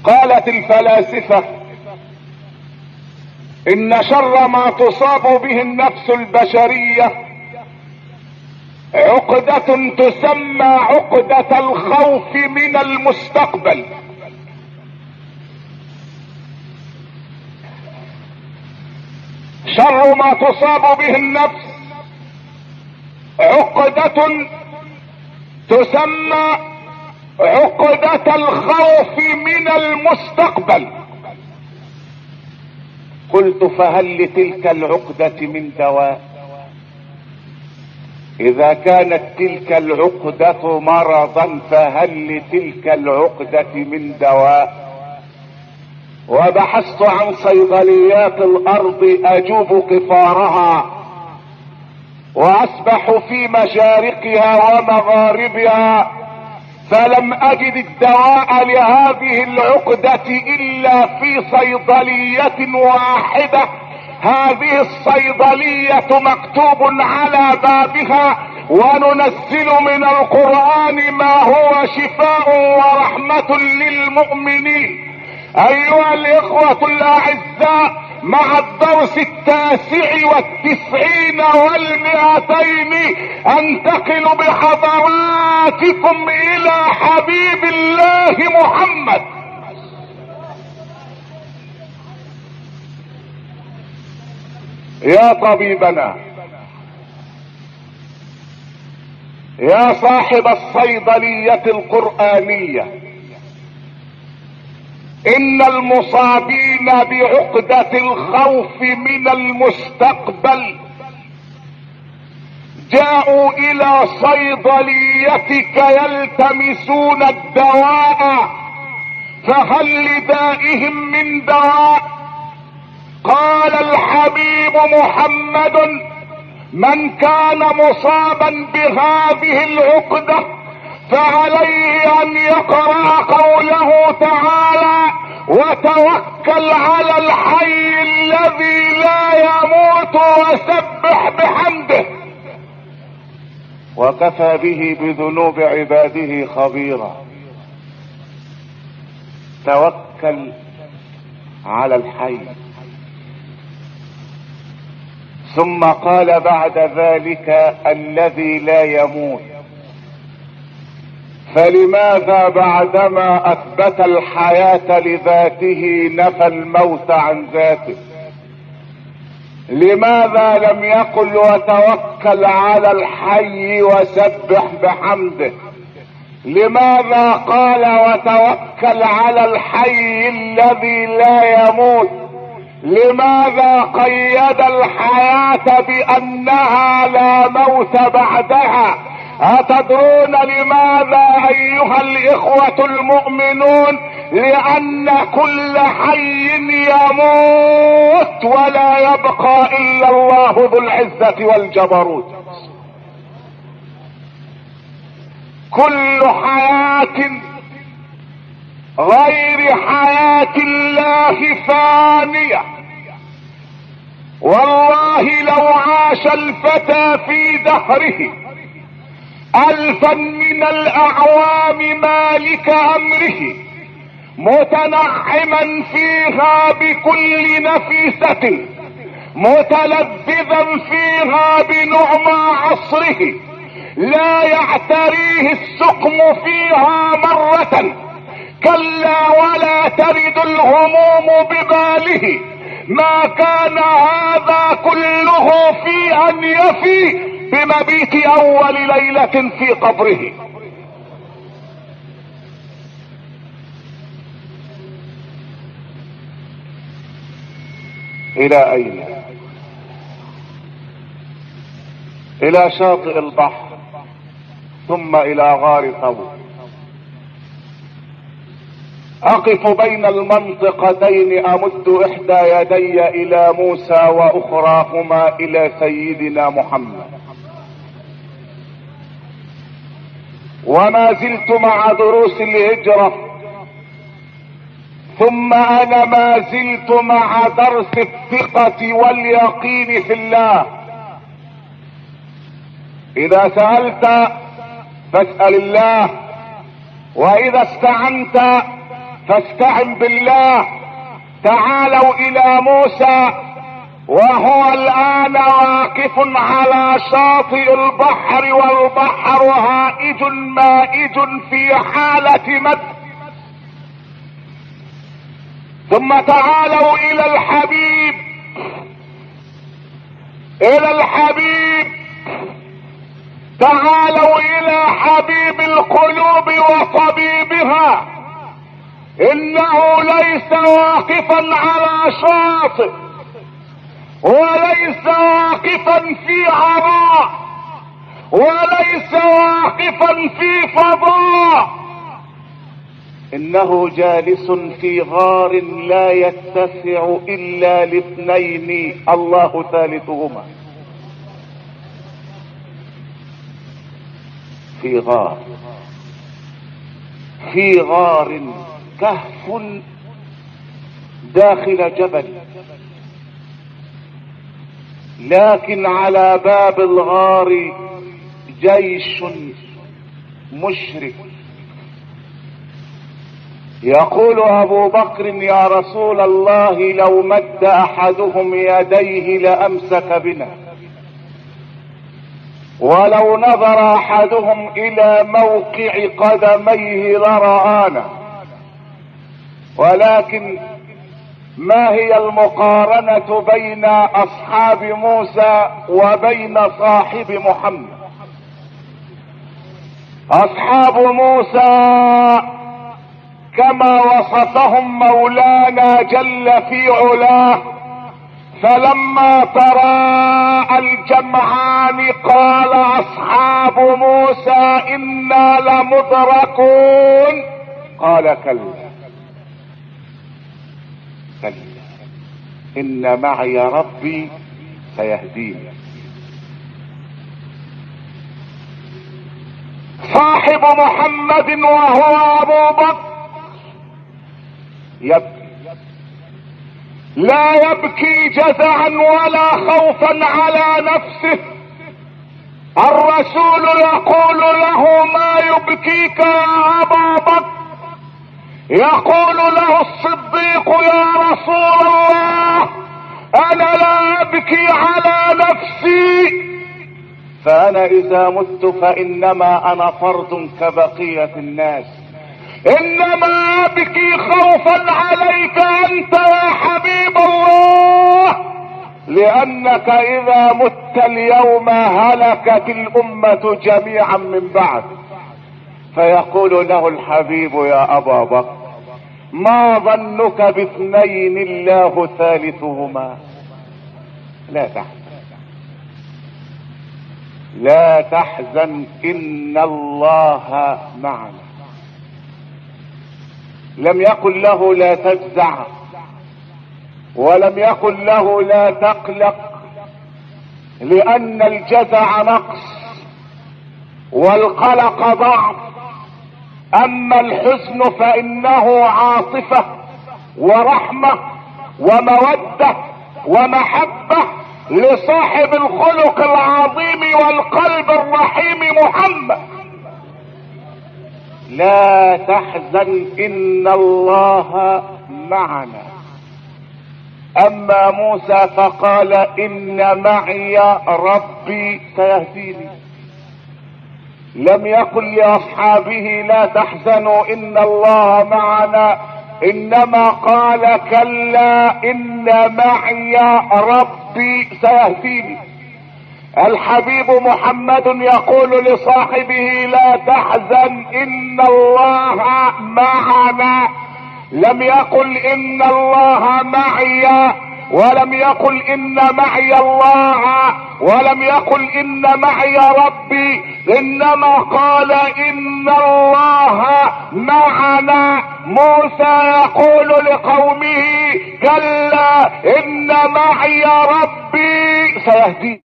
قالت الفلاسفة ان شر ما تصاب به النفس البشرية عقدة تسمى عقدة الخوف من المستقبل. شر ما تصاب به النفس عقدة تسمى عقدة الخوف من المستقبل. قلت فهل لتلك العقدة من دواء؟ اذا كانت تلك العقدة مرضا فهل لتلك العقدة من دواء؟ وبحثت عن صيدليات الارض اجوب قفارها واسبح في مشارقها ومغاربها، فلم اجد الدواء لهذه العقدة الا في صيدلية واحدة. هذه الصيدلية مكتوب على بابها وننزل من القرآن ما هو شفاء ورحمة للمؤمنين. ايها الاخوة الاعزاء، مع الدرس 99 و200 انتقل بحضراتكم الى حبيب الله محمد. يا طبيبنا، يا صاحب الصيدلية القرآنية، ان المصابين بعقدة الخوف من المستقبل جاءوا الى صيدليتك يلتمسون الدواء، فهل لدائهم من دواء؟ قال الحبيب محمد: من كان مصابا بهذه العقدة فعليه ان يقرأ قوله تعالى: وتوكل على الحي الذي لا يموت وسبح بحمده وكفى به بذنوب عباده خبيرا. توكل على الحي. ثم قال بعد ذلك: الذي لا يموت. فلماذا بعدما اثبت الحياة لذاته نفى الموت عن ذاته؟ لماذا لم يقل وتوكل على الحي وسبح بحمده؟ لماذا قال وتوكل على الحي الذي لا يموت؟ لماذا قيد الحياة بانها لا موت بعدها؟ أتدرون لماذا ايها الاخوة المؤمنون؟ لان كل حي يموت ولا يبقى الا الله ذو العزة والجبروت. كل حياة غير حياة الله فانية. والله لو عاش الفتى في دهره 1000 من الاعوام مالك امره متنعما فيها بكل نفيسة متلذذا فيها بنعمى عصره لا يعتريه السقم فيها مرة، كلا ولا ترد الهموم بباله، ما كان هذا كله في ان يفي بمبيت اول ليلة في قبره. الى اين؟ الى شاطئ البحر ثم الى غار ثور. اقف بين المنطقتين امد احدى يدي الى موسى واخراهما الى سيدنا محمد، وما زلت مع دروس الهجرة، ثم انا ما زلت مع درس الثقة واليقين في الله. اذا سألت فاسأل الله، واذا استعنت فاستعن بالله. تعالوا الى موسى وهو الان واقف على شاطئ البحر، والبحر هائج مائج في حالة مد. ثم تعالوا الى الحبيب، الى الحبيب، تعالوا الى حبيب القلوب وطبيبها. انه ليس واقفا على شاطئ، وليس واقفا في عراء، وليس واقفا في فضاء، انه جالس في غار لا يتسع الا لاثنين الله ثالثهما. في غار، في غار كهف داخل جبل، لكن على باب الغار جيش مشرك. يقول ابو بكر يا رسول الله لو مد احدهم يديه لامسك بنا، ولو نظر احدهم الى موقع قدميه لرآنا. ولكن ما هي المقارنة بين اصحاب موسى وبين صاحب محمد؟ اصحاب موسى كما وصفهم مولانا جل في علاه، فلما تراءى الجمعان قال اصحاب موسى انا لمدركون. قال كلا كلا ان معي ربي سيهديني. صاحب محمد وهو ابو بكر يبكي، لا يبكي جزعا ولا خوفا على نفسه. الرسول يقول له ما يبكيك يا ابا بكر؟ يقول له الصديق يا رسول الله انا لا ابكي على نفسي، فانا اذا مت فانما انا فرد كبقية الناس، انما ابكي خوفا عليك انت يا حبيب الله، لانك اذا مت اليوم هلكت الامة جميعا من بعد. فيقول له الحبيب يا ابا بكر ما ظنك باثنين الله ثالثهما؟ لا تحزن، لا تحزن ان الله معنا. لم يقل له لا تجزع، ولم يقل له لا تقلق، لان الجزع نقص والقلق ضعف. اما الحزن فانه عاطفة ورحمة ومودة ومحبة لصاحب الخلق العظيم والقلب الرحيم محمد. لا تحزن ان الله معنا. اما موسى فقال ان معي ربي سيهديني. لم يقل لاصحابه لا تحزنوا ان الله معنا، انما قال كلا ان معي ربي سيهديني. الحبيب محمد يقول لصاحبه لا تحزن ان الله معنا. لم يقل ان الله معي، ولم يقل ان معي الله، ولم يقل ان معي ربي، انما قال ان الله معنا. موسى يقول لقومه كلا ان معي ربي سيهدين.